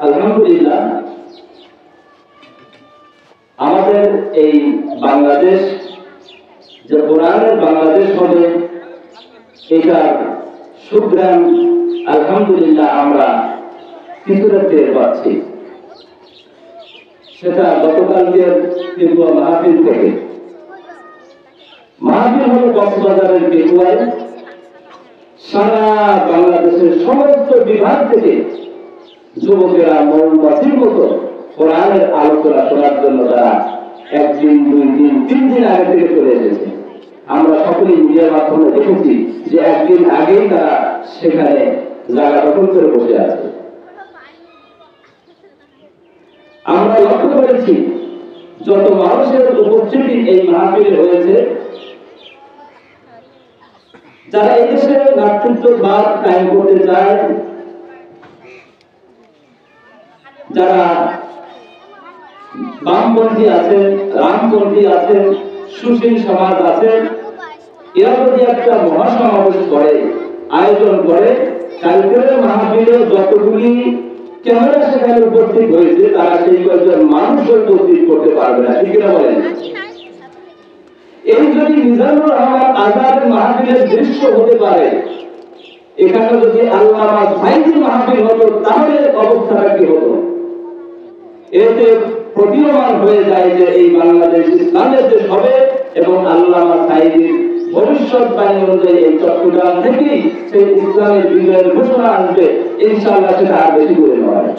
আলহামদুলিল্লাহ আমাদের এই বাংলাদেশ যে কোরআনের বাংলাদেশ হবে এটার সুগ্রাম আলহামদুলিল্লাহ আমরা কিছুটা টের পাচ্ছি। সেটা গতকালকের কিন্তু মাহফিল থেকে মাহফিল হলো কক্সবাজারের পেটুয়ায় সারা বাংলাদেশের সমস্ত বিভাগ থেকে যুবকেরা মৌমাছির মতো কোরআনের আলোচনা শোনার জন্য তারা একদিন, 2 দিন, 3 দিন আগে থেকে চলে এসেছে। আমরা সকলেই মিডিয়ার মাধ্যমে দেখেছি যে একদিন আগেই তারা সেখানে জায়গা দখল করে বসে আছে। আমরা লক্ষ্য করেছি যত মানুষের উপস্থিতি এই মাহফিলে হয়েছে, যারা এদেশে নেতৃত্ববাদ কায়েম করতে চায়, যারা বামপন্থী আছেন, রামপন্থী আছেন, সুশীল সমাজ আছেন, এরা যদি একটা মহাসমাবেশ করে, আয়োজন করে, কালকের মাহফিলে যতগুলি ক্যামেরা সেখানে উপস্থিত হয়েছে তারা সেই কয়েকজন মানুষ উপস্থিত করতে পারবে না, ঠিক না বলেন? এই যদি মিজানুর রহমান আজাদের মাহফিলের দৃশ্য হতে পারে, এখানে যদি আল্লামা সাঈদীর মাহফিল হতো তাহলে অবস্থাটা কি হতো? এতে প্রতীয়মান হয়ে যায় যে এই বাংলাদেশ ইসলামের দেশ হবে এবং আল্লামা সাঈদীর ভবিষ্যৎবাণী অনুযায়ী এই চট্টগ্রাম থেকেই সেই ইসলামের বিজয়ের ঘোষণা আসবে। ইনশাআল্লাহ সেটা আর বেশি করে নয়।